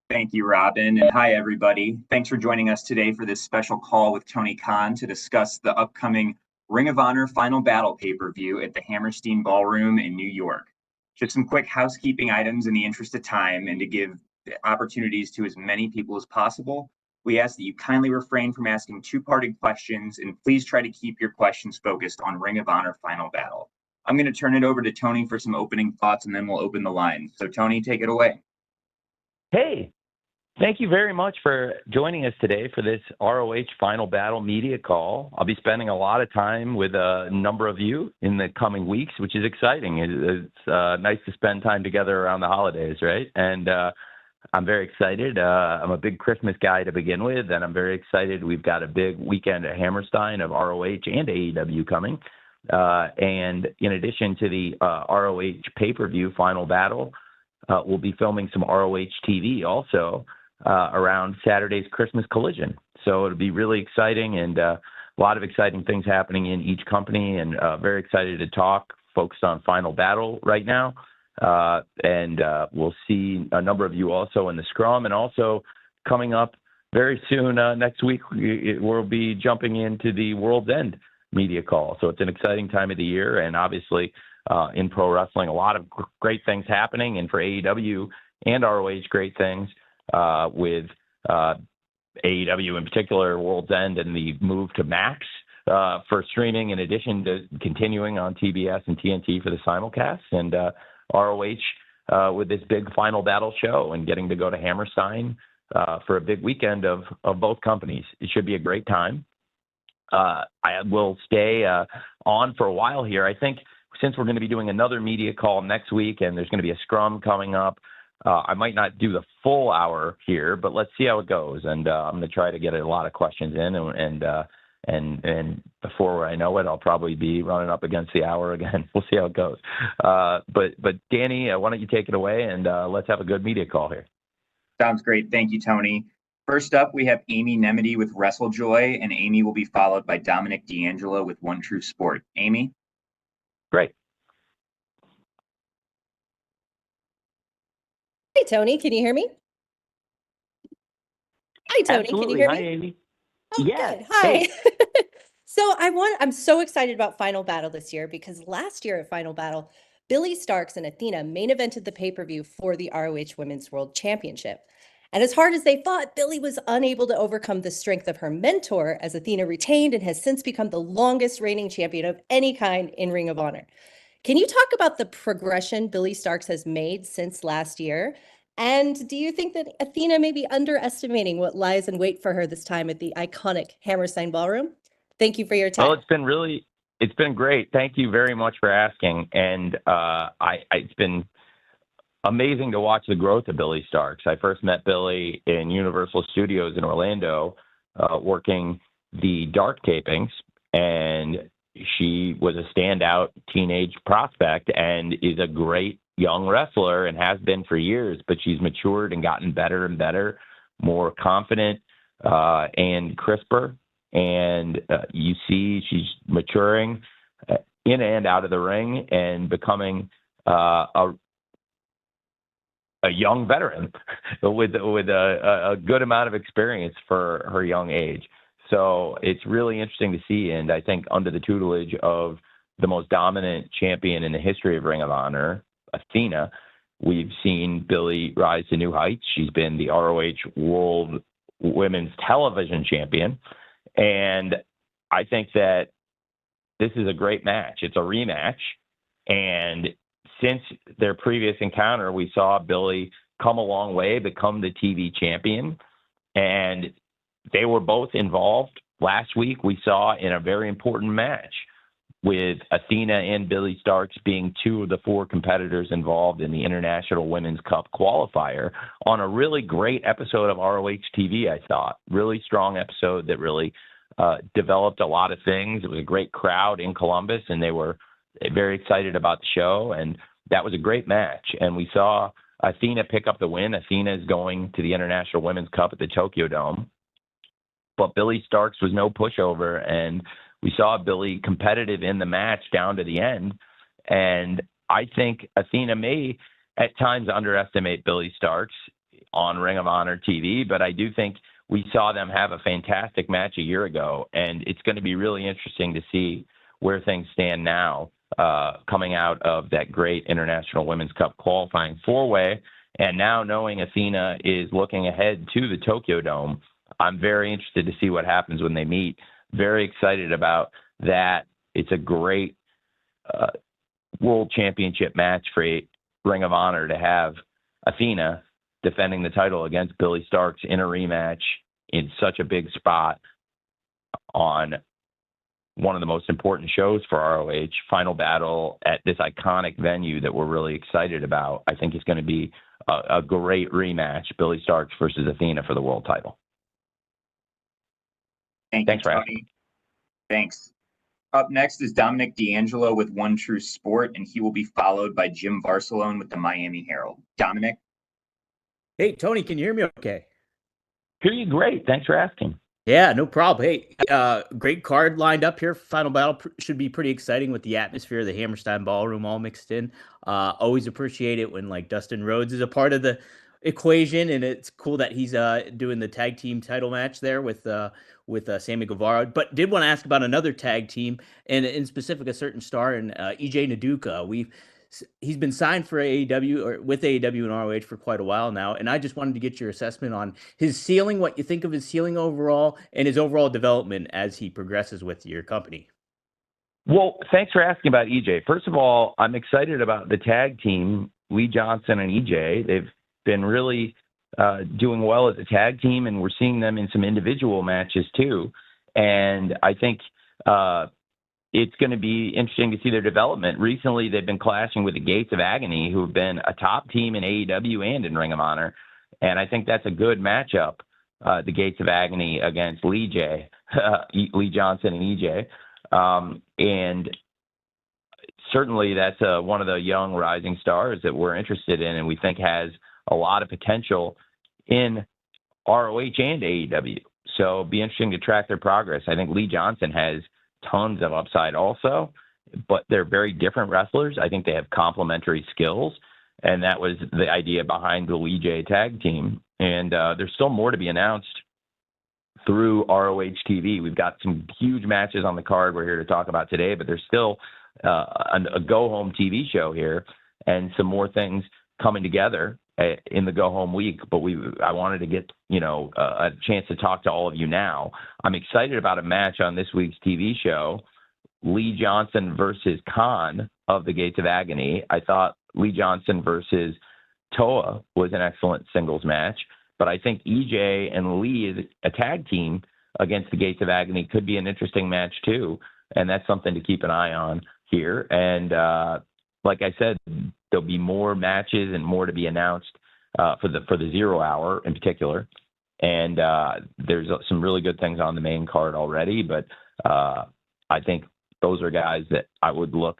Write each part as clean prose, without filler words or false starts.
Thank you, Robin. And hi, everybody. Thanks for joining us today for this special call with Tony Khan to discuss the upcoming Ring of Honor Final Battle pay-per-view at the Hammerstein Ballroom in New York. Just some quick housekeeping items in the interest of time and to give opportunities to as many people as possible. We ask that you kindly refrain from asking two-parted questions and please try to keep your questions focused on Ring of Honor Final Battle. I'm going to turn it over to Tony for some opening thoughts and then we'll open the line. So, Tony, take it away. Hey, thank you very much for joining us today for this ROH Final Battle media call. I'll be spending a lot of time with a number of you in the coming weeks, which is exciting. It's nice to spend time together around the holidays, right? And I'm very excited. I'm a big Christmas guy to begin with, and I'm very excited. We've got a big weekend at Hammerstein of ROH and AEW coming. And in addition to the ROH pay-per-view Final Battle, we'll be filming some ROH TV also around Saturday's Christmas Collision. So it'll be really exciting and a lot of exciting things happening in each company, and very excited to talk, focused on Final Battle right now. And we'll see a number of you also in the scrum, and also coming up very soon next week, we'll be jumping into the World's End media call. So it's an exciting time of the year, and obviously in pro wrestling, a lot of great things happening, and for AEW and ROH, great things with AEW in particular, World's End, and the move to Max for streaming, in addition to continuing on TBS and TNT for the simulcast, and ROH with this big Final Battle show and getting to go to Hammerstein for a big weekend of both companies. It should be a great time. I will stay on for a while here. I think since we're going to be doing another media call next week and there's going to be a scrum coming up, I might not do the full hour here, but let's see how it goes. And I'm going to try to get a lot of questions in, and before I know it, I'll probably be running up against the hour again. We'll see how it goes. But Danny, why don't you take it away, and let's have a good media call here. Sounds great. Thank you, Tony. First up, we have Amy Nemedy with WrestleJoy, and Amy will be followed by Dominic D'Angelo with One True Sport. Amy? Great. Hi, Tony. Can you hear me? Hi, Tony. Absolutely. Can you hear me? Hi, Amy. Oh, Yeah. good. Hi. Hey. So I'm so excited about Final Battle this year because last year at Final Battle, Billy Starks and Athena main evented the pay-per-view for the ROH Women's World Championship. And as hard as they fought, Billy was unable to overcome the strength of her mentor, as Athena retained and has since become the longest reigning champion of any kind in Ring of Honor. Can you talk about the progression Billy Starks has made since last year? And do you think that Athena may be underestimating what lies in wait for her this time at the iconic Hammerstein Ballroom? Thank you for your time. Well, it's been great. Thank you very much for asking. And it's been amazing to watch the growth of Billy Starks. I first met Billy in Universal Studios in Orlando, working the dark tapings, and she was a standout teenage prospect and is a great young wrestler and has been for years, but she's matured and gotten better and better, more confident and crisper. And you see she's maturing in and out of the ring and becoming a young veteran with a good amount of experience for her young age. So it's really interesting to see. And I think under the tutelage of the most dominant champion in the history of Ring of Honor, Athena, we've seen Billy rise to new heights. She's been the ROH World Women's Television Champion. And I think that this is a great match. It's a rematch. And since their previous encounter, we saw Billy come a long way, become the TV champion. And they were both involved last week, we saw, in a very important match, with Athena and Billy Starks being two of the four competitors involved in the International Women's Cup qualifier, on a really great episode of ROH TV, I thought. Really strong episode that really developed a lot of things. It was a great crowd in Columbus, and they were very excited about the show, and that was a great match. And we saw Athena pick up the win. Athena is going to the International Women's Cup at the Tokyo Dome. But Billy Starks was no pushover, and we saw Billy competitive in the match down to the end. And I think Athena may at times underestimate Billy Starks. on Ring of Honor TV, but I do think we saw them have a fantastic match a year ago, and it's going to be really interesting to see where things stand now, coming out of that great International Women's Cup qualifying four-way, and now knowing Athena is looking ahead to the Tokyo Dome. I'm very interested to see what happens when they meet. Very excited about that. It's a great World Championship match for Ring of Honor to have Athena defending the title against Billy Starks in a rematch in such a big spot on one of the most important shows for ROH, Final Battle at this iconic venue that we're really excited about. I think it's going to be a great rematch, Billy Starks versus Athena for the world title. Thanks, Tony. Thanks. Up next is Dominic D'Angelo with One True Sport, and he will be followed by Jim Barcelone with the Miami Herald. Dominic? Hey, Tony, can you hear me okay? Hear you great. Thanks for asking. Yeah, no problem. Hey, great card lined up here. Final Battle should be pretty exciting with the atmosphere of the Hammerstein Ballroom all mixed in. Always appreciate it when like Dustin Rhodes is a part of the equation, and it's cool that he's doing the tag team title match there with Sammy Guevara. But did want to ask about another tag team, and in specific a certain star, and EJ Naduka. He's been signed for AEW or with AEW and ROH for quite a while now, and I just wanted to get your assessment on his ceiling, what you think of his ceiling overall, and his overall development as he progresses with your company. Well, thanks for asking about EJ. First of all, I'm excited about the tag team, Lee Johnson and EJ. They've been really doing well as a tag team, and we're seeing them in some individual matches too. And I think it's going to be interesting to see their development. Recently, they've been clashing with the Gates of Agony, who have been a top team in AEW and in Ring of Honor. And I think that's a good matchup, the Gates of Agony against Lee Johnson and EJ. And certainly that's one of the young rising stars that we're interested in and we think has a lot of potential in ROH and AEW. So it'll be interesting to track their progress. I think Lee Johnson has tons of upside also, but they're very different wrestlers. I think they have complementary skills, and that was the idea behind the Lee J tag team. And there's still more to be announced through ROH TV. We've got some huge matches on the card we're here to talk about today, but there's still a go-home TV show here and some more things coming together in the go-home week. But I wanted to get, a chance to talk to all of you now. I'm excited about a match on this week's TV show, Lee Johnson versus Khan of the Gates of Agony. I thought Lee Johnson versus Toa was an excellent singles match, but I think EJ and Lee as a tag team against the Gates of Agony could be an interesting match too, and that's something to keep an eye on here. And like I said, there'll be more matches and more to be announced for the 0 hour in particular. And there's some really good things on the main card already, but I think those are guys that I would look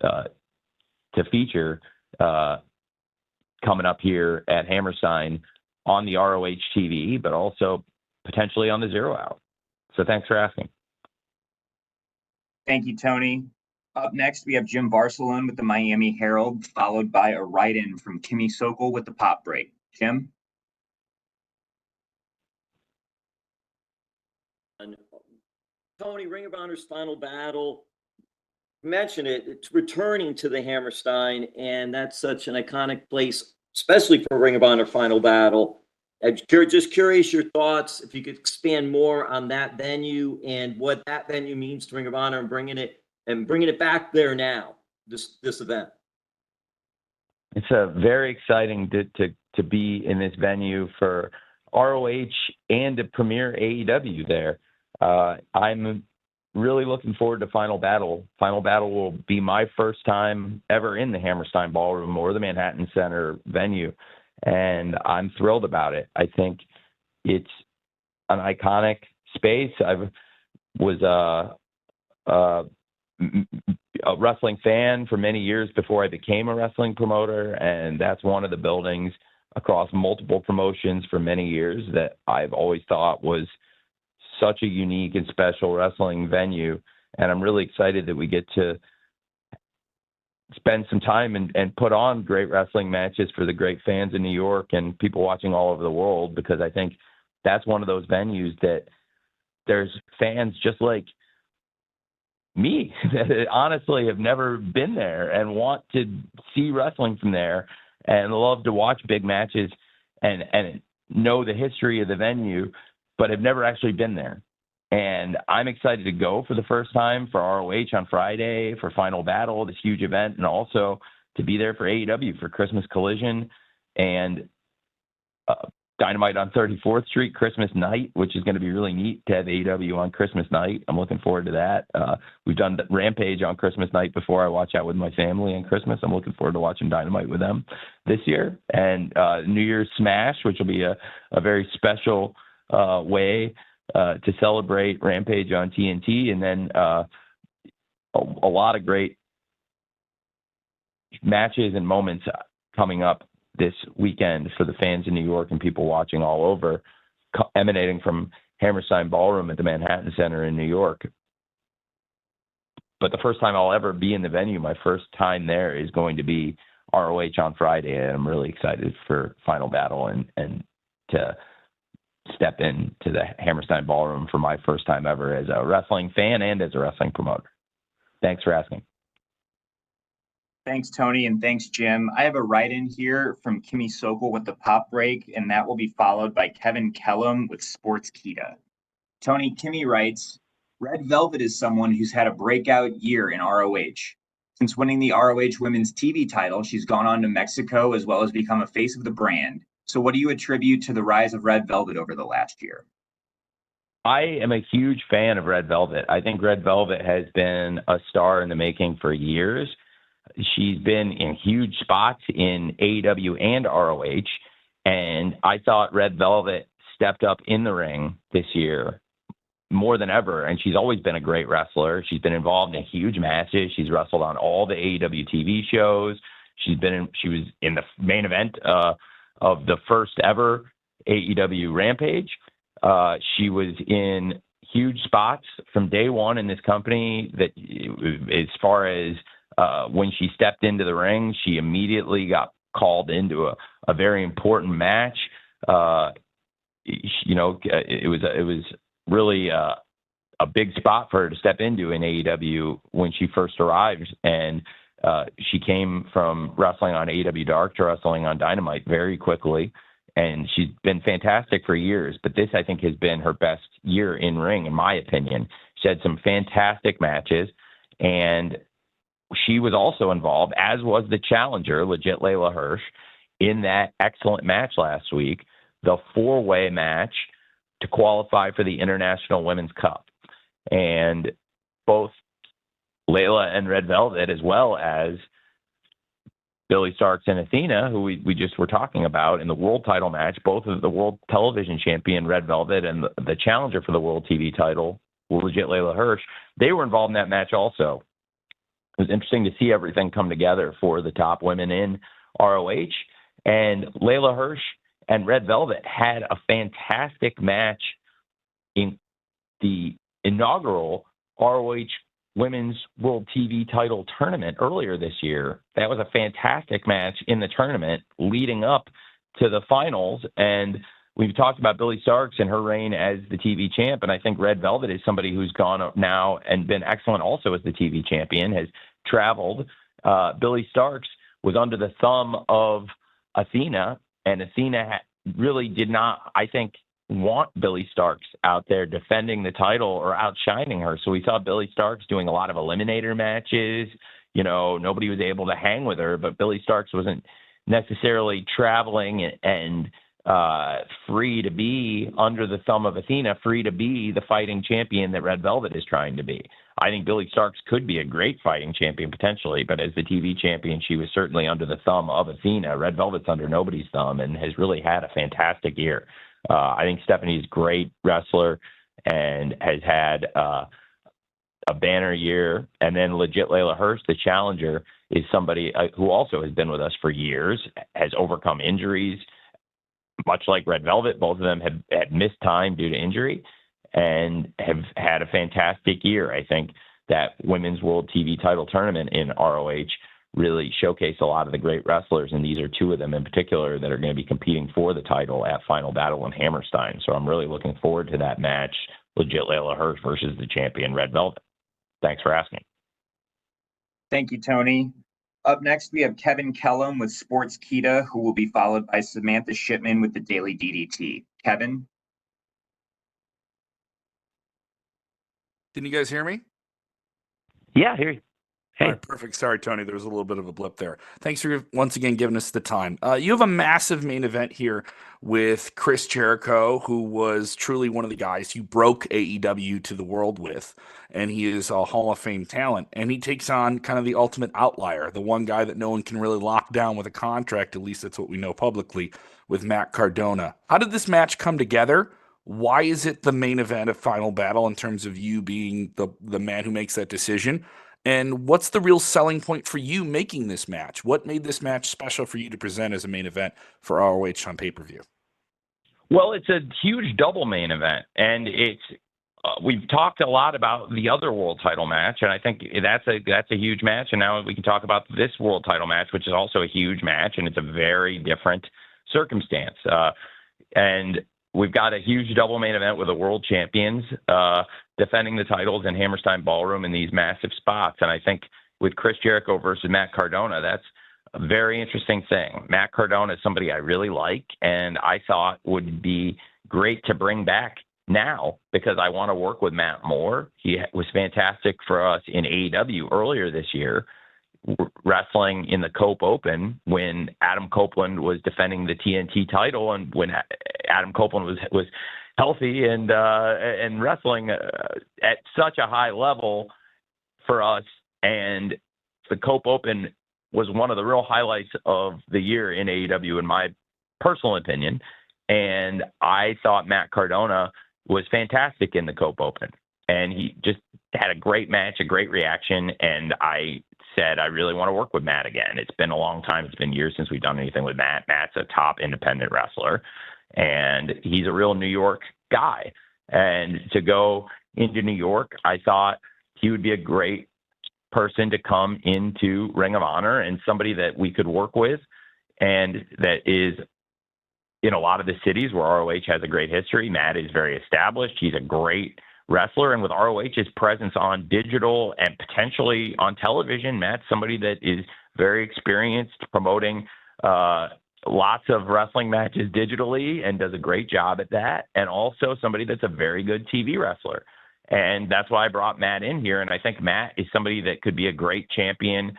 to feature coming up here at Hammerstein on the ROH TV, but also potentially on the 0 hour. So thanks for asking. Thank you, Tony. Up next, we have Jim Barcelone with the Miami Herald, followed by a write-in from Kimmy Sokol with the Pop Break. Jim? Tony, Ring of Honor's Final Battle, mention it, it's returning to the Hammerstein, and that's such an iconic place, especially for Ring of Honor Final Battle. I'm just curious your thoughts, if you could expand more on that venue and what that venue means to Ring of Honor and bringing it back there now, this event. It's very exciting to be in this venue for ROH and to premiere AEW there. I'm really looking forward to Final Battle. Final Battle will be my first time ever in the Hammerstein Ballroom or the Manhattan Center venue, and I'm thrilled about it. I think it's an iconic space. I was a wrestling fan for many years before I became a wrestling promoter, and that's one of the buildings across multiple promotions for many years that I've always thought was such a unique and special wrestling venue. And I'm really excited that we get to spend some time and put on great wrestling matches for the great fans in New York and people watching all over the world, because I think that's one of those venues that there's fans just like me that honestly have never been there and want to see wrestling from there and love to watch big matches and know the history of the venue, but have never actually been there. And I'm excited to go for the first time for ROH on Friday for Final Battle, this huge event, and also to be there for AEW for Christmas Collision and Dynamite on 34th Street Christmas night, which is going to be really neat to have AEW on Christmas night. I'm looking forward to that. We've done Rampage on Christmas night before. I watch out with my family on Christmas. I'm looking forward to watching Dynamite with them this year. And New Year's Smash, which will be a very special way to celebrate Rampage on TNT. And then a lot of great matches and moments coming up this weekend for the fans in New York and people watching all over, emanating from Hammerstein Ballroom at the Manhattan Center in New York. But the first time I'll ever be in the venue, my first time there, is going to be ROH on Friday, and I'm really excited for Final Battle and to step into the Hammerstein Ballroom for my first time ever as a wrestling fan and as a wrestling promoter. Thanks for asking. Thanks, Tony, and thanks, Jim. I have a write-in here from Kimmy Sokol with the Pop Break, and that will be followed by Kevin Kellum with Sportskita. Tony, Kimmy writes, Red Velvet is someone who's had a breakout year in ROH. Since winning the ROH Women's TV title, she's gone on to Mexico as well as become a face of the brand. So what do you attribute to the rise of Red Velvet over the last year? I am a huge fan of Red Velvet. I think Red Velvet has been a star in the making for years. She's been in huge spots in AEW and ROH, and I thought Red Velvet stepped up in the ring this year more than ever, and she's always been a great wrestler. She's been involved in huge matches. She's wrestled on all the AEW TV shows. She was in the main event of the first ever AEW Rampage. She was in huge spots from day one in this company. That as far as when she stepped into the ring, she immediately got called into a very important match. It was really a big spot for her to step into in AEW when she first arrived. And she came from wrestling on AEW Dark to wrestling on Dynamite very quickly. And she's been fantastic for years. But this, I think, has been her best year in ring, in my opinion. She had some fantastic matches. And she was also involved, as was the challenger, legit Layla Hirsch, in that excellent match last week, the 4-way match to qualify for the International Women's Cup. And both Layla and Red Velvet, as well as Billy Starks and Athena, who we just were talking about in the world title match, both of the world television champion Red Velvet and the challenger for the world TV title, legit Layla Hirsch, they were involved in that match also. It was interesting to see everything come together for the top women in ROH. And Layla Hirsch and Red Velvet had a fantastic match in the inaugural ROH Women's World TV title tournament earlier this year. That was a fantastic match in the tournament leading up to the finals. And we've talked about Billy Starks and her reign as the TV champ, and I think Red Velvet is somebody who's gone up now and been excellent also as the TV champion, has traveled. Billy Starks was under the thumb of Athena, and Athena really did not, I think, want Billy Starks out there defending the title or outshining her. So we saw Billy Starks doing a lot of eliminator matches. You know, nobody was able to hang with her, but Billy Starks wasn't necessarily traveling and free to be under the thumb of Athena, free to be the fighting champion that Red Velvet is trying to be. I think Billy Starks could be a great fighting champion potentially, but as the TV champion, she was certainly under the thumb of Athena. Red Velvet's under nobody's thumb and has really had a fantastic year. I think Stephanie's a great wrestler and has had a banner year. And then legit Layla Hirsch, the challenger, is somebody who also has been with us for years, has overcome injuries, much like Red Velvet. Both of them have missed time due to injury and have had a fantastic year. I think that Women's World TV title tournament in ROH really showcase a lot of the great wrestlers, and these are two of them in particular that are going to be competing for the title at Final Battle in Hammerstein. So I'm really looking forward to that match, Legit Layla Hirsch versus the champion Red Velvet. Thanks for asking. Thank you, Tony. Up next, we have Kevin Kellum with Sports Kita, who will be followed by Samantha Shipman with the Daily DDT. Kevin? Can you guys hear me? Yeah, I hear you. Hey. All right, perfect. Sorry, Tony, there was a little bit of a blip there. Thanks for once again giving us the time. You have a massive main event here with Chris Jericho, who was truly one of the guys you broke AEW to the world with, and he is a Hall of Fame talent. And he takes on kind of the ultimate outlier, the one guy that no one can really lock down with a contract, at least that's what we know publicly, with Matt Cardona. How did this match come together? Why is it the main event of Final Battle in terms of you being the man who makes that decision? And what's the real selling point for you making this match? What made this match special for you to present as a main event for ROH on pay-per-view? Well, it's a huge double main event, and it's we've talked a lot about the other world title match, and I think that's a huge match. And now we can talk about this world title match, which is also a huge match, and it's a very different circumstance. And we've got a huge double main event with the world champions defending the titles in Hammerstein Ballroom in these massive spots. And I think with Chris Jericho versus Matt Cardona, that's a very interesting thing. Matt Cardona is somebody I really like, and I thought would be great to bring back now because I want to work with Matt more. He was fantastic for us in AEW earlier this year, wrestling in the Cope Open when Adam Copeland was defending the TNT title, and when Adam Copeland was healthy and wrestling at such a high level for us. And the Cope Open was one of the real highlights of the year in AEW, in my personal opinion. And I thought Matt Cardona was fantastic in the Cope Open, and he just had a great match, a great reaction. And I said, I really want to work with Matt again. It's been a long time. It's been years since we've done anything with Matt. Matt's a top independent wrestler, and he's a real New York guy. And to go into New York, I thought he would be a great person to come into Ring of Honor and somebody that we could work with, and that is in a lot of the cities where ROH has a great history. Matt is very established. He's a great wrestler, and with ROH's presence on digital and potentially on television, Matt's somebody that is very experienced promoting lots of wrestling matches digitally and does a great job at that, and also somebody that's a very good TV wrestler. And that's why I brought Matt in here, and I think Matt is somebody that could be a great champion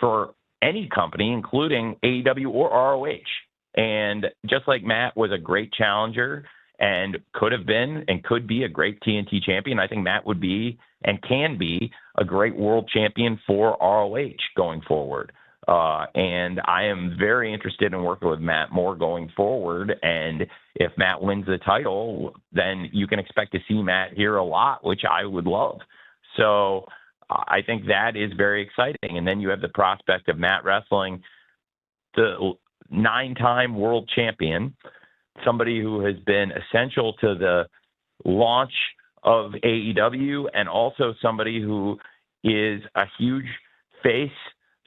for any company, including AEW or ROH. And just like Matt was a great challenger and could have been and could be a great TNT champion, I think Matt would be and can be a great world champion for ROH going forward. And I am very interested in working with Matt more going forward. And if Matt wins the title, then you can expect to see Matt here a lot, which I would love. So I think that is very exciting. And then you have the prospect of Matt wrestling the 9-time world champion, somebody who has been essential to the launch of AEW, and also somebody who is a huge face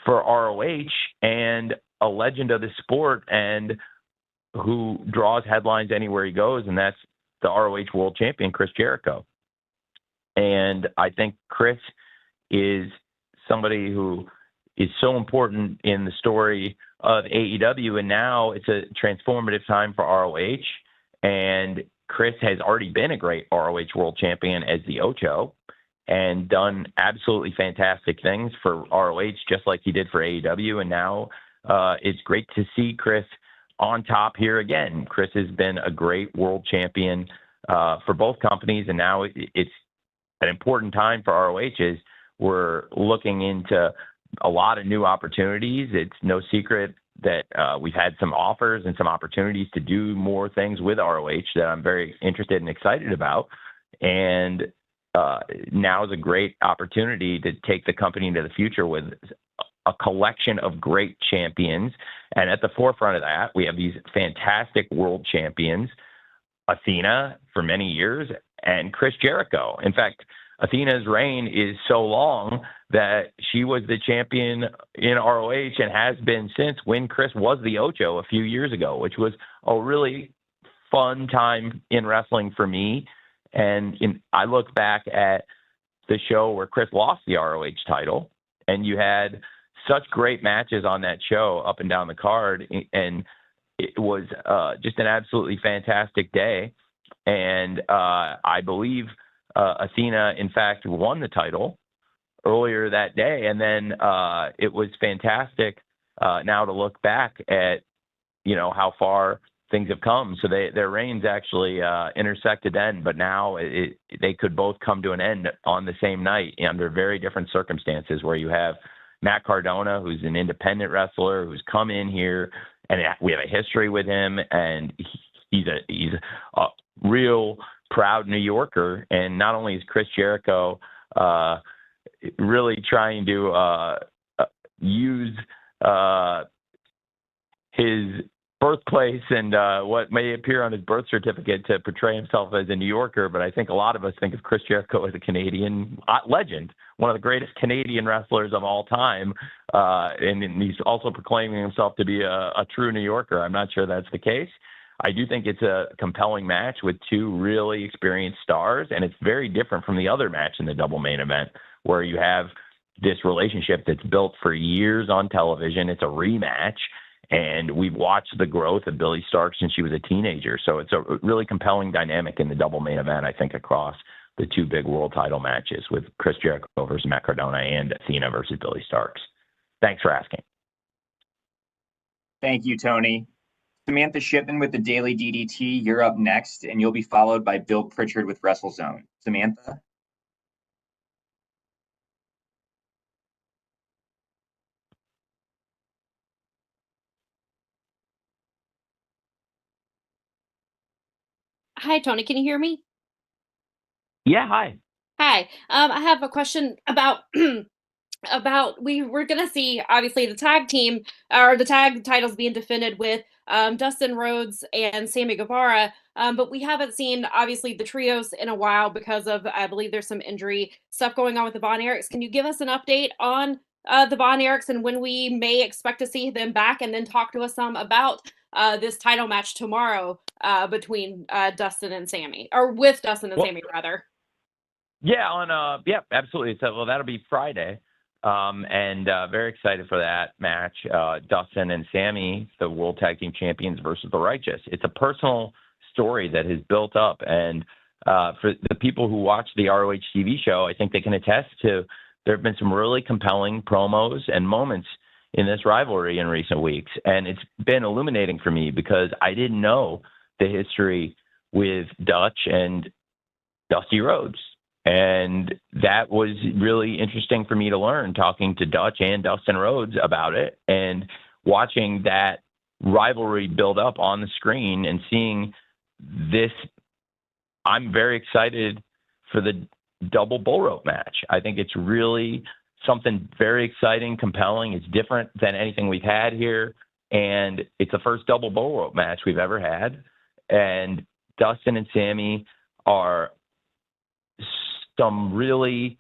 for ROH and a legend of the sport, and who draws headlines anywhere he goes, and that's the ROH world champion, Chris Jericho. And I think Chris is somebody who is so important in the story of AEW, and now it's a transformative time for ROH. And Chris has already been a great ROH world champion as the Ocho and done absolutely fantastic things for ROH, just like he did for AEW. And now it's great to see Chris on top here again. Chris has been a great world champion for both companies, and now it's an important time for ROH as we're looking into a lot of new opportunities. It's no secret that we've had some offers and some opportunities to do more things with ROH that I'm very interested and excited about. And now is a great opportunity to take the company into the future with a collection of great champions. And at the forefront of that, we have these fantastic world champions, Athena for many years, and Chris Jericho. In fact, Athena's reign is so long that she was the champion in ROH and has been since, when Chris was the Ocho a few years ago, which was a really fun time in wrestling for me. And I look back at the show where Chris lost the ROH title, and you had such great matches on that show up and down the card, and it was just an absolutely fantastic day. And I believe Athena, in fact, won the title earlier that day. And then it was fantastic now to look back at, how far things have come. So their reigns actually intersected then, but now they could both come to an end on the same night under very different circumstances, where you have Matt Cardona, who's an independent wrestler, who's come in here, and we have a history with him, and he's a real proud New Yorker. And not only is Chris Jericho really trying to use his birthplace and what may appear on his birth certificate to portray himself as a New Yorker, but I think a lot of us think of Chris Jericho as a Canadian legend, one of the greatest Canadian wrestlers of all time, and he's also proclaiming himself to be a true New Yorker. I'm not sure that's the case. I do think it's a compelling match with two really experienced stars, and it's very different from the other match in the double main event, where you have this relationship that's built for years on television. It's a rematch, and we've watched the growth of Billie Starkz since she was a teenager. So it's a really compelling dynamic in the double main event, I think, across the two big world title matches with Chris Jericho versus Matt Cardona and Athena versus Billie Starkz. Thanks for asking. Thank you, Tony. Samantha Shipman with the Daily DDT, you're up next, and you'll be followed by Bill Pritchard with WrestleZone. Samantha? Hi, Tony. Can you hear me? Yeah, hi. Hi. I have a question about we're gonna see obviously the tag team or the tag titles being defended with Dustin Rhodes and Sammy Guevara, but we haven't seen obviously the trios in a while because of, I believe there's some injury stuff going on with the Von Erichs. Can you give us an update on the Von Erichs and when we may expect to see them back, and then talk to us some about this title match tomorrow between Dustin and Sammy, or with Dustin and Sammy rather? Yeah, absolutely. So, well, that'll be Friday. And very excited for that match. Dustin and Sammy, the World Tag Team Champions versus the Righteous. It's a personal story that has built up. And for the people who watch the ROH TV show, I think they can attest to there have been some really compelling promos and moments in this rivalry in recent weeks. And it's been illuminating for me because I didn't know the history with Dutch and Dusty Rhodes. And that was really interesting for me to learn, talking to Dutch and Dustin Rhodes about it and watching that rivalry build up on the screen and seeing this. I'm very excited for the double bull rope match. I think it's really something very exciting, compelling. It's different than anything we've had here. And it's the first double bull rope match we've ever had. And Dustin and Sammy are some really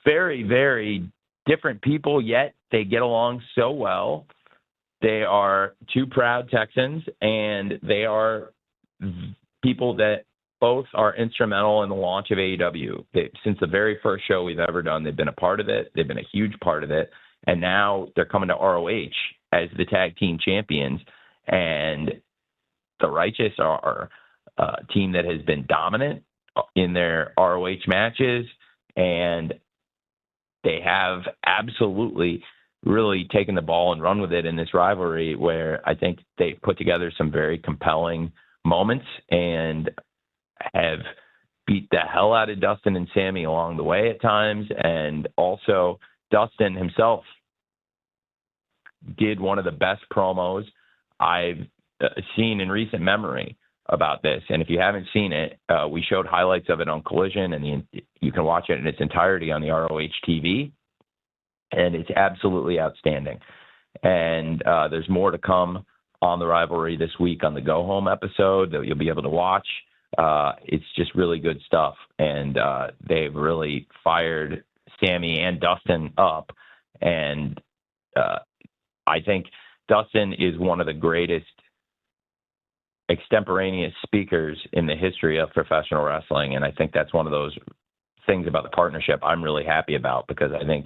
very, very different people, yet they get along so well. They are two proud Texans, and they are people that both are instrumental in the launch of AEW. Since the very first show we've ever done, they've been a part of it. They've been a huge part of it. And now they're coming to ROH as the tag team champions. And the Righteous are a team that has been dominant in their ROH matches, and they have absolutely really taken the ball and run with it in this rivalry, where I think they've put together some very compelling moments and have beat the hell out of Dustin and Sammy along the way at times. And also Dustin himself did one of the best promos I've seen in recent memory about this. And if you haven't seen it, we showed highlights of it on Collision, and you can watch it in its entirety on the ROH TV. And it's absolutely outstanding. And there's more to come on the rivalry this week on the Go Home episode that you'll be able to watch. it's just really good stuff. And they've really fired Sammy and Dustin up. And I think Dustin is one of the greatest extemporaneous speakers in the history of professional wrestling. And I think that's one of those things about the partnership I'm really happy about, because I think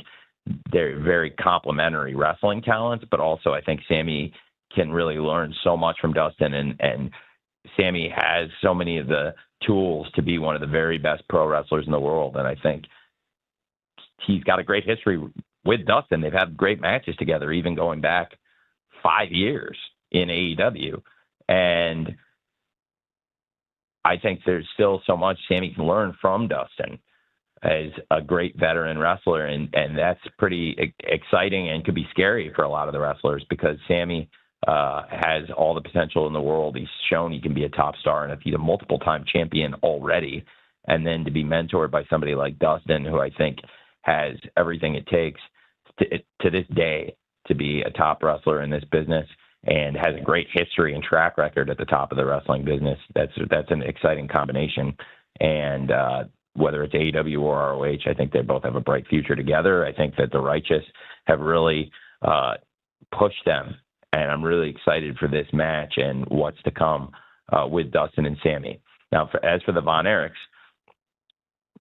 they're very complementary wrestling talents, but also I think Sammy can really learn so much from Dustin, and Sammy has so many of the tools to be one of the very best pro wrestlers in the world. And I think he's got a great history with Dustin. They've had great matches together, even going back 5 years in AEW. And I think there's still so much Sammy can learn from Dustin as a great veteran wrestler. And that's pretty exciting and could be scary for a lot of the wrestlers, because Sammy has all the potential in the world. He's shown he can be a top star, and if he's a multiple-time champion already, and then to be mentored by somebody like Dustin, who I think has everything it takes to this day to be a top wrestler in this business, and has a great history and track record at the top of the wrestling business. That's an exciting combination. And whether it's AEW or ROH, I think they both have a bright future together. I think that the Righteous have really pushed them, and I'm really excited for this match and what's to come with Dustin and Sammy. Now, as for the Von Erichs,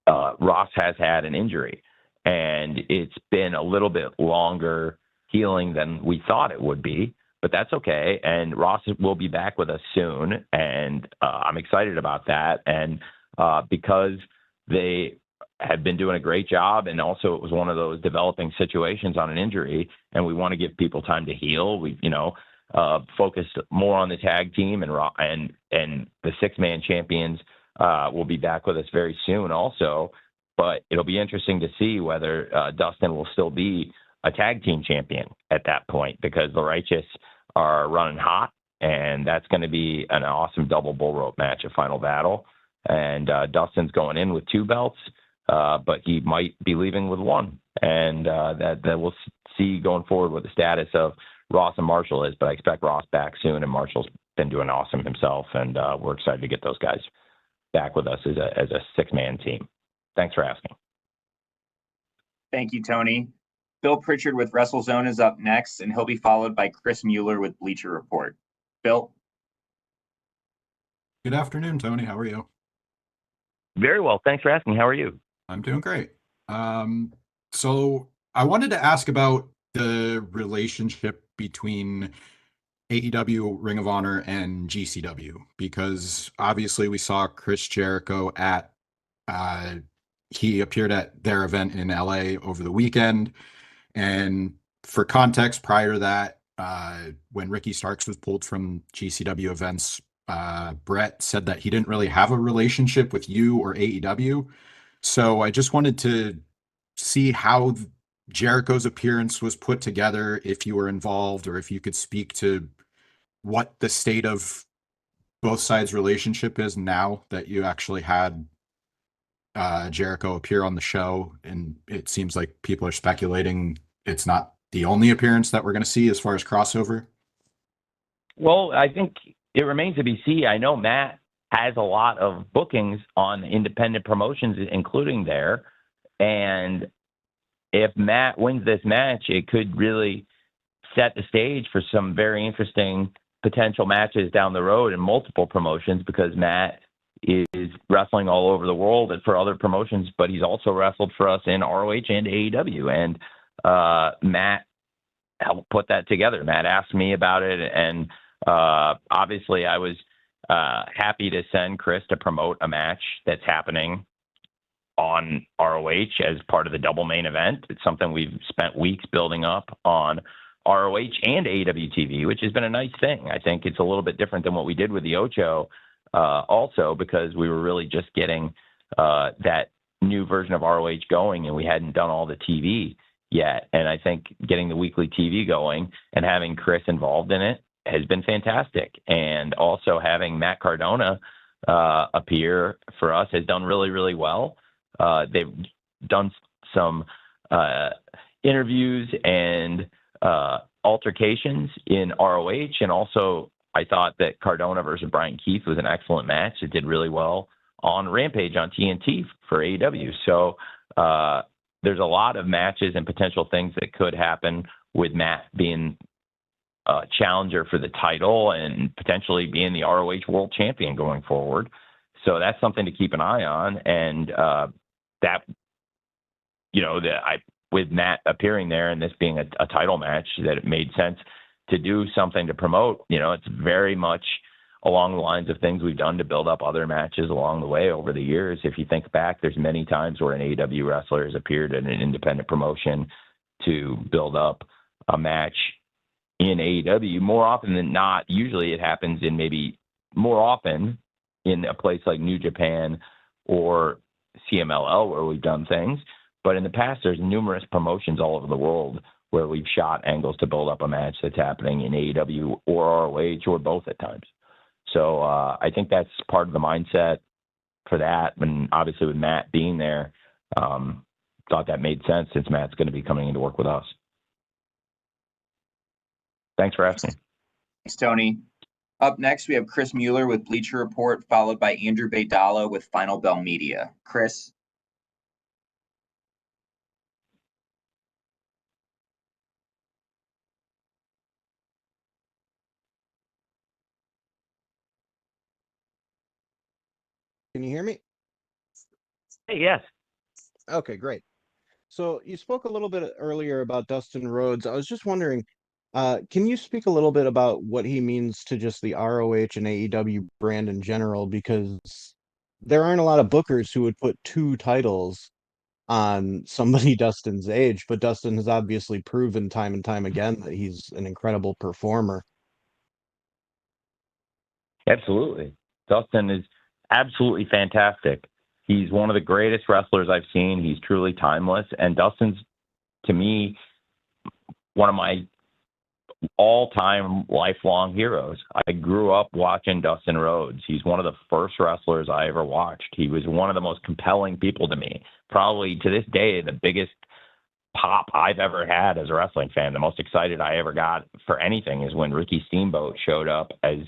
Ross has had an injury, and it's been a little bit longer healing than we thought it would be, but that's okay. And Ross will be back with us soon, and I'm excited about that. And because they have been doing a great job, and also it was one of those developing situations on an injury, and we want to give people time to heal. We, focused more on the tag team, and the 6-man champions will be back with us very soon also. But it'll be interesting to see whether Dustin will still be a tag team champion at that point, because the Righteous are running hot, and that's going to be an awesome double bull rope match at Final Battle. And Dustin's going in with 2 belts, but he might be leaving with 1. And that we'll see going forward what the status of Ross and Marshall is. But I expect Ross back soon, and Marshall's been doing awesome himself. And we're excited to get those guys back with us as a 6-man team. Thanks for asking. Thank you, Tony. Bill Pritchard with WrestleZone is up next, and he'll be followed by Chris Mueller with Bleacher Report. Bill? Good afternoon, Tony. How are you? Very well. Thanks for asking. How are you? I'm doing great. So I wanted to ask about the relationship between AEW, Ring of Honor, and GCW, because obviously we saw Chris Jericho he appeared at their event in LA over the weekend. And for context, prior to that, when Ricky Starks was pulled from GCW events, Brett said that he didn't really have a relationship with you or AEW. So I just wanted to see how Jericho's appearance was put together, if you were involved, or if you could speak to what the state of both sides' relationship is now that you actually had Jericho appear on the show. And it seems like people are speculating it's not the only appearance that we're going to see as far as crossover. Well, I think it remains to be seen. I know Matt has a lot of bookings on independent promotions, including there. And if Matt wins this match, it could really set the stage for some very interesting potential matches down the road in multiple promotions, because Matt is wrestling all over the world and for other promotions, but he's also wrestled for us in ROH and AEW. And Matt helped put that together. Matt asked me about it, and obviously I was happy to send Chris to promote a match that's happening on ROH as part of the double main event. It's something we've spent weeks building up on ROH and AEW TV, which has been a nice thing. I think it's a little bit different than what we did with the Ocho, also because we were really just getting that new version of ROH going, and we hadn't done all the TV yet. And I think getting the weekly TV going and having Chris involved in it has been fantastic. And also having Matt Cardona appear for us has done really, really well. They've done some interviews and altercations in ROH, and also I thought that Cardona versus Brian Keith was an excellent match. It did really well on Rampage on TNT for AEW. So there's a lot of matches and potential things that could happen with Matt being a challenger for the title and potentially being the ROH World Champion going forward. So that's something to keep an eye on. And that, with Matt appearing there and this being a title match, that it made sense to do something to promote. It's very much along the lines of things we've done to build up other matches along the way over the years. If you think back, there's many times where an AEW wrestler has appeared in an independent promotion to build up a match in AEW. More often than not, usually it happens in maybe more often in a place like New Japan or CMLL where we've done things. But in the past, there's numerous promotions all over the world where we've shot angles to build up a match that's happening in AEW or ROH or both at times. So I think that's part of the mindset for that. And obviously with Matt being there, thought that made sense since Matt's going to be coming in to work with us. Thanks for asking. Thanks, Tony. Up next, we have Chris Mueller with Bleacher Report, followed by Andrew Baydala with Final Bell Media. Chris. Can you hear me? Hey, yes. Okay, great. So you spoke a little bit earlier about Dustin Rhodes. I was just wondering, can you speak a little bit about what he means to just the ROH and AEW brand in general? Because there aren't a lot of bookers who would put two titles on somebody Dustin's age, but Dustin has obviously proven time and time again that he's an incredible performer. Absolutely. Dustin is absolutely fantastic. He's one of the greatest wrestlers I've seen. He's truly timeless. And Dustin's, to me, one of my all-time lifelong heroes. I grew up watching Dustin Rhodes. He's one of the first wrestlers I ever watched. He was one of the most compelling people to me. Probably to this day, the biggest pop I've ever had as a wrestling fan. The most excited I ever got for anything is when Ricky Steamboat showed up as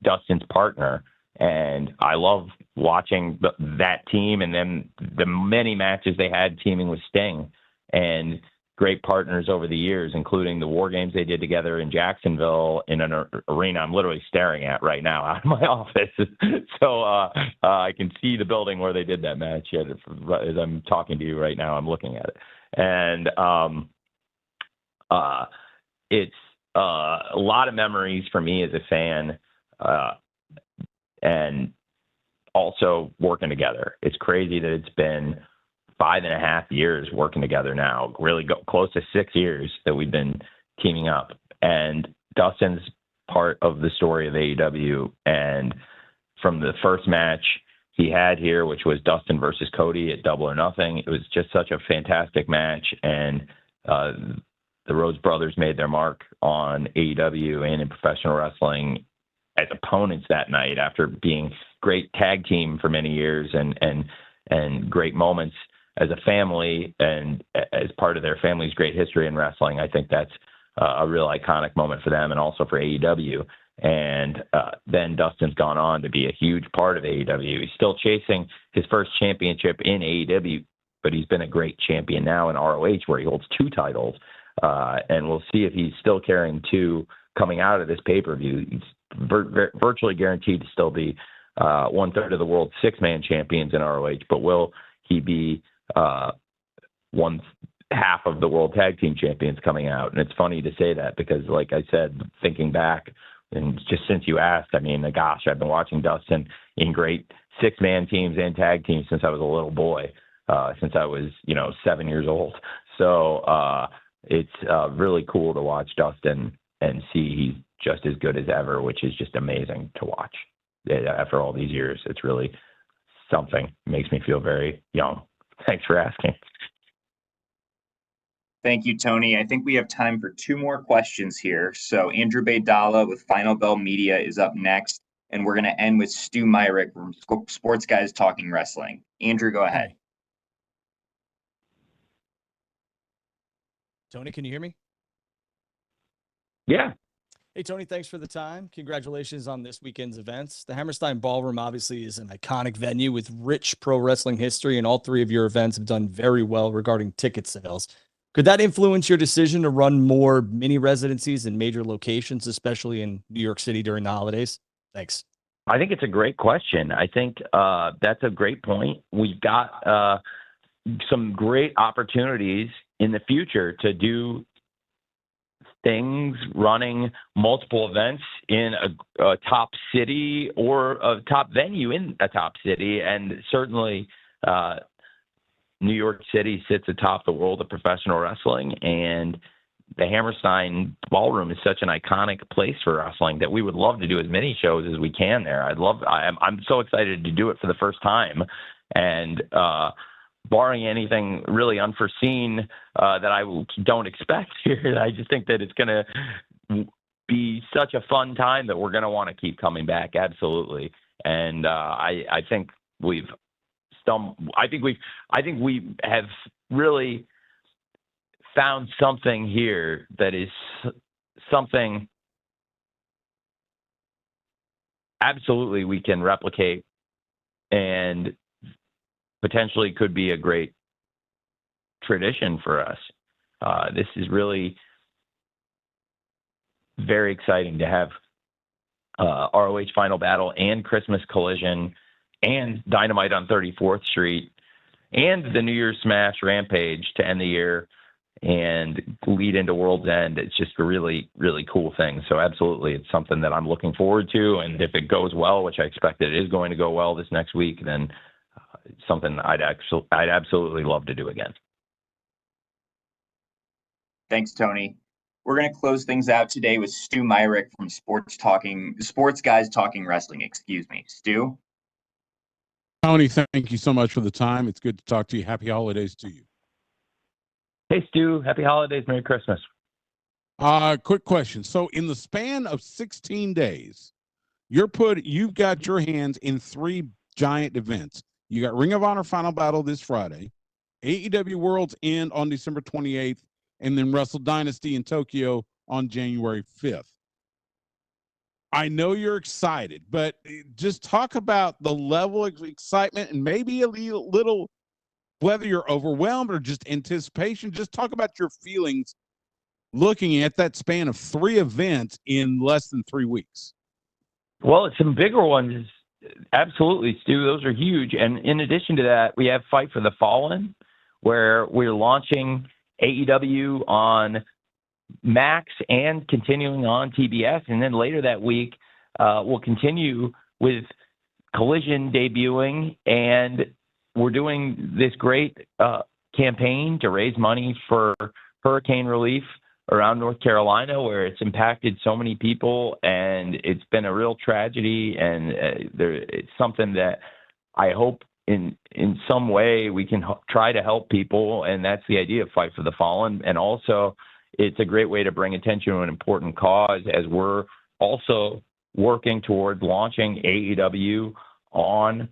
Dustin's partner. And I love watching that team and then the many matches they had teaming with Sting and great partners over the years, including the War Games they did together in Jacksonville in an arena I'm literally staring at right now out of my office. So I can see the building where they did that match as I'm talking to you right now. I'm looking at it. And it's a lot of memories for me as a fan. And also working together. It's crazy that it's been 5.5 years working together now, really close to 6 years that we've been teaming up. And Dustin's part of the story of AEW. And from the first match he had here, which was Dustin versus Cody at Double or Nothing, it was just such a fantastic match. And the Rhodes brothers made their mark on AEW and in professional wrestling as opponents that night after being great tag team for many years and great moments as a family and as part of their family's great history in wrestling. I think that's a real iconic moment for them and also for AEW. And then Dustin's gone on to be a huge part of AEW. He's still chasing his first championship in AEW, but he's been a great champion now in ROH where he holds 2 titles. And we'll see if he's still carrying 2 coming out of this pay-per-view. He's virtually guaranteed to still be 1/3 of the world's 6-man champions in ROH, but will he be 1/2 of the world tag team champions coming out? And it's funny to say that because, like I said, thinking back, and just since you asked, I mean, gosh, I've been watching Dustin in great 6-man teams and tag teams since I was a little boy, since I was, 7 years old. So it's really cool to watch Dustin and see he's just as good as ever, which is just amazing to watch. After all these years, it's really something. It makes me feel very young. Thanks for asking. Thank you, Tony. I think we have time for 2 more questions here. So Andrew Baydala with Final Bell Media is up next, and we're going to end with Stu Myrick from Sports Guys Talking Wrestling. Andrew, go ahead. Tony, can you hear me? Yeah. Hey, Tony, thanks for the time. Congratulations on this weekend's events. The Hammerstein Ballroom obviously is an iconic venue with rich pro wrestling history, and all three of your events have done very well regarding ticket sales. Could that influence your decision to run more mini residencies in major locations, especially in New York City during the holidays? Thanks. I think it's a great question. I think that's a great point. We've got some great opportunities in the future to do things, running multiple events in a top city or a top venue in a top city. And certainly New York City sits atop the world of professional wrestling, and the Hammerstein Ballroom is such an iconic place for wrestling that we would love to do as many shows as we can there. I'm so excited to do it for the first time. And barring anything really unforeseen that I don't expect here, I just think that it's going to be such a fun time that we're going to want to keep coming back. Absolutely. And I think we have really found something here that is something absolutely we can replicate and potentially could be a great tradition for us. This is really very exciting to have ROH Final Battle and Christmas Collision and Dynamite on 34th Street and the New Year's Smash Rampage to end the year and lead into World's End. It's just a really, really cool thing. So absolutely, it's something that I'm looking forward to. And if it goes well, which I expect that it is going to go well this next week, then it's something I'd absolutely love to do again. Thanks, Tony. We're going to close things out today with Stu Myrick from Sports Guys Talking Wrestling. Excuse me, Stu. Tony, thank you so much for the time. It's good to talk to you. Happy holidays to you. Hey, Stu. Happy holidays. Merry Christmas. Quick question. So in the span of 16 days, you've got your hands in 3 giant events. You got Ring of Honor Final Battle this Friday, AEW World's End on December 28th, and then Wrestle Dynasty in Tokyo on January 5th. I know you're excited, but just talk about the level of excitement and maybe a little, whether you're overwhelmed or just anticipation. Just talk about your feelings looking at that span of 3 events in less than 3 weeks. Well, it's some bigger ones. Absolutely, Stu. Those are huge. And in addition to that, we have Fight for the Fallen, where we're launching AEW on Max and continuing on TBS. And then later that week, we'll continue with Collision debuting. And we're doing this great campaign to raise money for hurricane relief around North Carolina, where it's impacted so many people, and it's been a real tragedy. And it's something that I hope in some way we can try to help people, and that's the idea of Fight for the Fallen. And also, it's a great way to bring attention to an important cause, as we're also working toward launching AEW on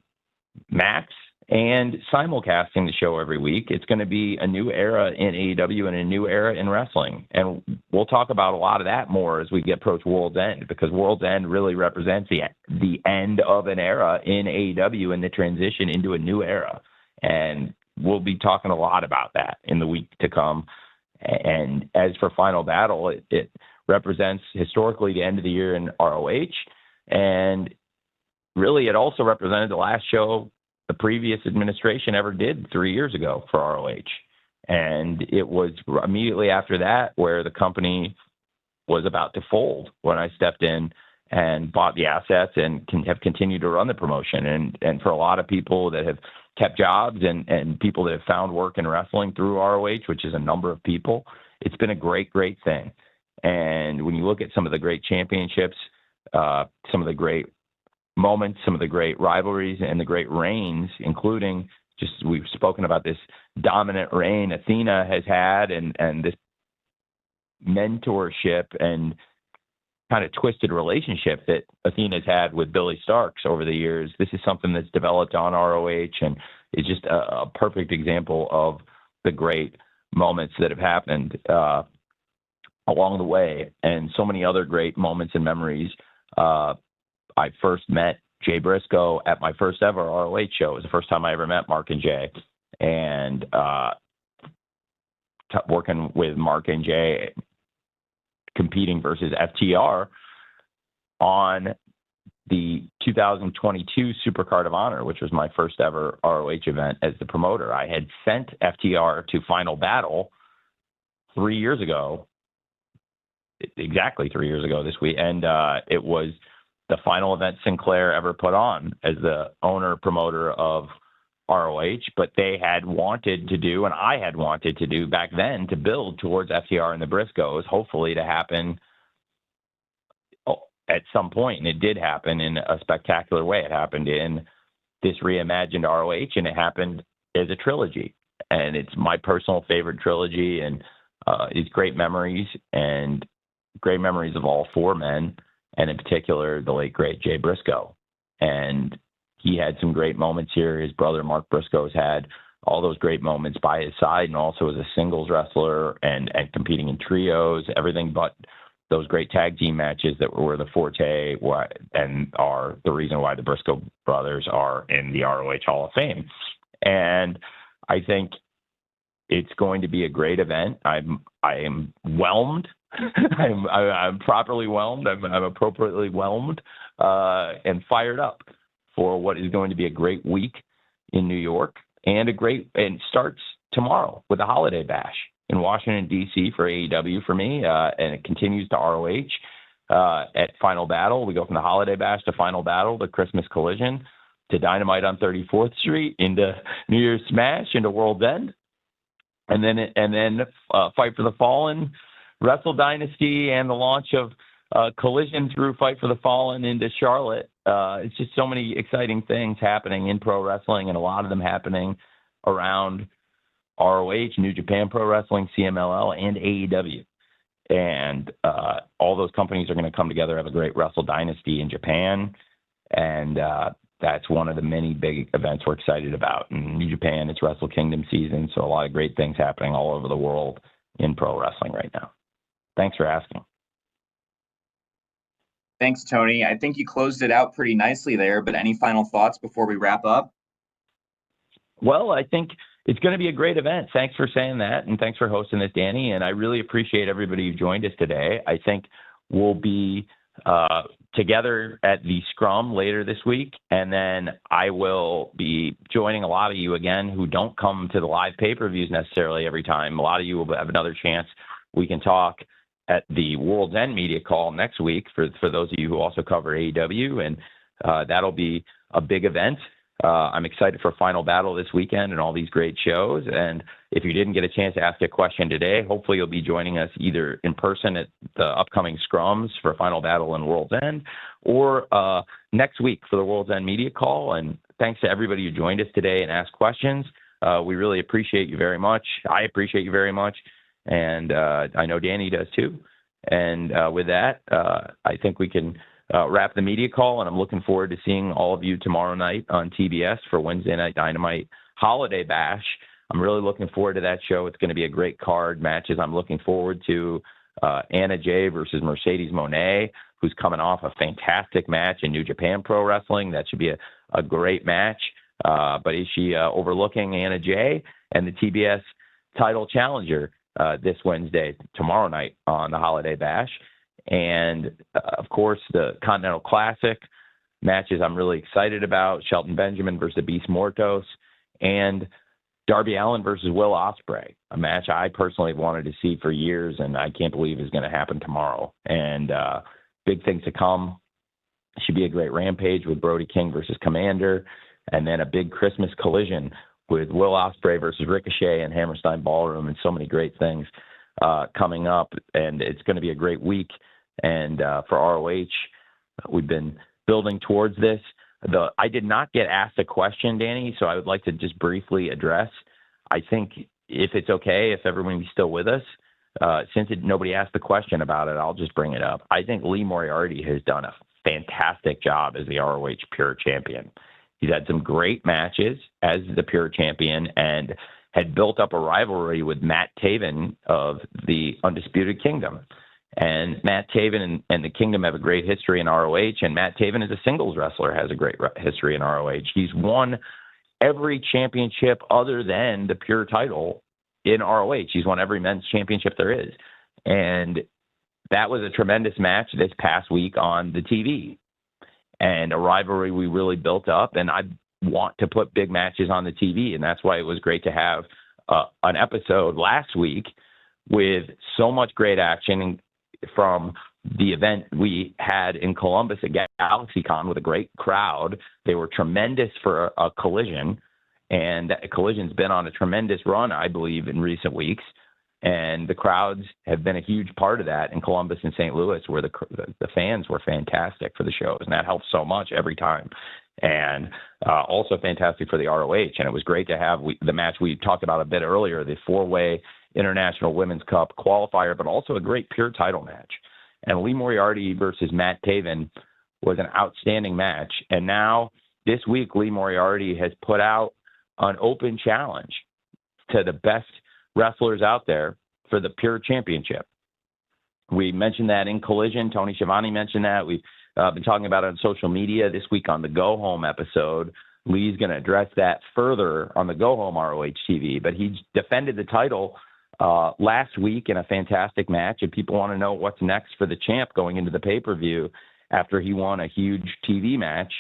Max and simulcasting the show every week. It's going to be a new era in AEW and a new era in wrestling. And we'll talk about a lot of that more as we get approach World's End, because World's End really represents the end of an era in AEW and the transition into a new era. And we'll be talking a lot about that in the week to come. And as for Final Battle, it represents historically the end of the year in ROH. And really, it also represented the last show the previous administration ever did 3 years ago for ROH. And it was immediately after that where the company was about to fold when I stepped in and bought the assets and have continued to run the promotion. And for a lot of people that have kept jobs and people that have found work in wrestling through ROH, which is a number of people, it's been a great, great thing. And when you look at some of the great championships, some of the great moments, some of the great rivalries and the great reigns, including just, we've spoken about this dominant reign Athena has had, and this mentorship and kind of twisted relationship that Athena's had with Billy Starks over the years. This is something that's developed on ROH, and it's just a perfect example of the great moments that have happened along the way, and so many other great moments and memories. I first met Jay Briscoe at my first ever ROH show. It was the first time I ever met Mark and Jay. And working with Mark and Jay, competing versus FTR on the 2022 Supercard of Honor, which was my first ever ROH event as the promoter. I had sent FTR to Final Battle 3 years ago, exactly 3 years ago this week. And it was the final event Sinclair ever put on as the owner promoter of ROH, but they had wanted to do, and I had wanted to do back then, to build towards FTR and the Briscoes, hopefully to happen at some point. And it did happen in a spectacular way. It happened in this reimagined ROH, and it happened as a trilogy. And it's my personal favorite trilogy, and it's great memories of all four men, and in particular, the late, great Jay Briscoe. And he had some great moments here. His brother, Mark Briscoe, has had all those great moments by his side, and also as a singles wrestler and competing in trios, everything but those great tag team matches that were the forte and are the reason why the Briscoe brothers are in the ROH Hall of Fame. And I think it's going to be a great event. I am whelmed. I'm properly whelmed. I'm appropriately whelmed and fired up for what is going to be a great week in New York, and it starts tomorrow with a holiday bash in Washington, D.C. for AEW for me, and it continues to ROH at Final Battle. We go from the holiday bash to Final Battle to Christmas Collision to Dynamite on 34th Street into New Year's Smash into World's End, and then Fight for the Fallen, Wrestle Dynasty, and the launch of Collision through Fight for the Fallen into Charlotte. It's just so many exciting things happening in pro wrestling, and a lot of them happening around ROH, New Japan Pro Wrestling, CMLL, and AEW. And all those companies are going to come together, have a great Wrestle Dynasty in Japan. And that's one of the many big events we're excited about. In New Japan, it's Wrestle Kingdom season, so a lot of great things happening all over the world in pro wrestling right now. Thanks for asking. Thanks, Tony. I think you closed it out pretty nicely there, but any final thoughts before we wrap up? Well, I think it's going to be a great event. Thanks for saying that, and thanks for hosting this, Danny. And I really appreciate everybody who joined us today. I think we'll be together at the Scrum later this week, and then I will be joining a lot of you again who don't come to the live pay-per-views necessarily every time. A lot of you will have another chance. We can talk at the World's End media call next week for those of you who also cover AEW, and that'll be a big event. I'm excited for Final Battle this weekend and all these great shows. And if you didn't get a chance to ask a question today, hopefully you'll be joining us either in person at the upcoming Scrums for Final Battle and World's End, or next week for the World's End media call. And thanks to everybody who joined us today and asked questions. We really appreciate you very much. I appreciate you very much. And I know Danny does too. And with that, I think we can wrap the media call, and I'm looking forward to seeing all of you tomorrow night on TBS for Wednesday Night Dynamite Holiday Bash. I'm really looking forward to that show. It's going to be a great card. Matches I'm looking forward to: Anna Jay versus Mercedes Moné, who's coming off a fantastic match in New Japan Pro Wrestling. That should be a great match. But is she overlooking Anna Jay and the TBS title challenger this Wednesday, tomorrow night on the Holiday Bash? And, of course, the Continental Classic matches I'm really excited about: Shelton Benjamin versus Beast Mortos, and Darby Allin versus Will Ospreay, a match I personally have wanted to see for years, and I can't believe is going to happen tomorrow. And big things to come. Should be a great Rampage with Brody King versus Commander, and then a big Christmas Collision with Will Ospreay versus Ricochet and Hammerstein Ballroom, and so many great things coming up. And it's going to be a great week. And for ROH, we've been building towards this. I did not get asked a question, Danny, so I would like to just briefly address. I think if it's okay, if everyone is still with us, since nobody asked the question about it, I'll just bring it up. I think Lee Moriarty has done a fantastic job as the ROH Pure Champion. He's had some great matches as the Pure Champion, and had built up a rivalry with Matt Taven of the Undisputed Kingdom. And Matt Taven and the Kingdom have a great history in ROH, and Matt Taven as a singles wrestler has a great history in ROH. He's won every championship other than the pure title in ROH. He's won every men's championship there is. And that was a tremendous match this past week on the TV, and a rivalry we really built up. And I want to put big matches on the TV, and that's why it was great to have an episode last week with so much great action from the event we had in Columbus at GalaxyCon with a great crowd. They were tremendous for a Collision, and that Collision's been on a tremendous run, I believe, in recent weeks. And the crowds have been a huge part of that in Columbus and St. Louis, where the fans were fantastic for the shows, and that helps so much every time. And also fantastic for the ROH. And it was great to have the match we talked about a bit earlier, the 4-way International Women's Cup qualifier, but also a great pure title match. And Lee Moriarty versus Matt Taven was an outstanding match. And now this week, Lee Moriarty has put out an open challenge to the best wrestlers out there for the pure championship. We mentioned that in Collision. Tony Schiavone mentioned that. We've been talking about it on social media this week on the Go Home episode. Lee's going to address that further on the Go Home ROH TV, but he defended the title last week in a fantastic match, and people want to know what's next for the champ going into the pay-per-view after he won a huge TV match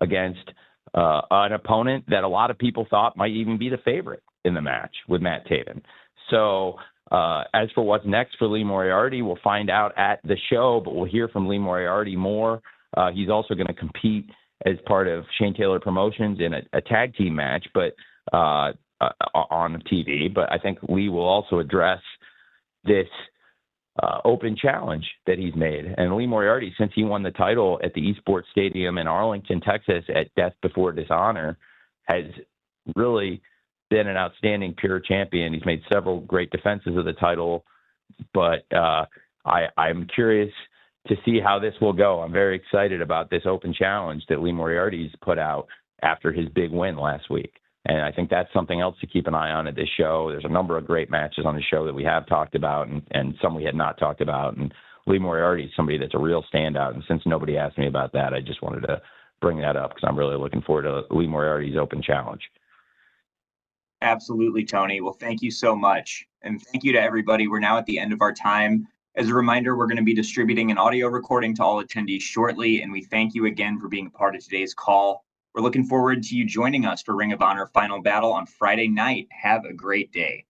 against an opponent that a lot of people thought might even be the favorite in the match with Matt Taven. So as for what's next for Lee Moriarty, we'll find out at the show, but we'll hear from Lee Moriarty more. He's also going to compete as part of Shane Taylor Promotions in a tag team match, but on TV. But I think Lee will also address this open challenge that he's made. And Lee Moriarty, since he won the title at the Esports Stadium in Arlington, Texas at Death Before Dishonor, has really been an outstanding pure champion. He's made several great defenses of the title, but I'm curious to see how this will go. I'm very excited about this open challenge that Lee Moriarty's put out after his big win last week. And I think that's something else to keep an eye on at this show. There's a number of great matches on the show that we have talked about and some we had not talked about. And Lee Moriarty is somebody that's a real standout. And since nobody asked me about that, I just wanted to bring that up because I'm really looking forward to Lee Moriarty's open challenge. Absolutely, Tony. Well, thank you so much. And thank you to everybody. We're now at the end of our time. As a reminder, we're going to be distributing an audio recording to all attendees shortly. And we thank you again for being a part of today's call. We're looking forward to you joining us for Ring of Honor Final Battle on Friday night. Have a great day.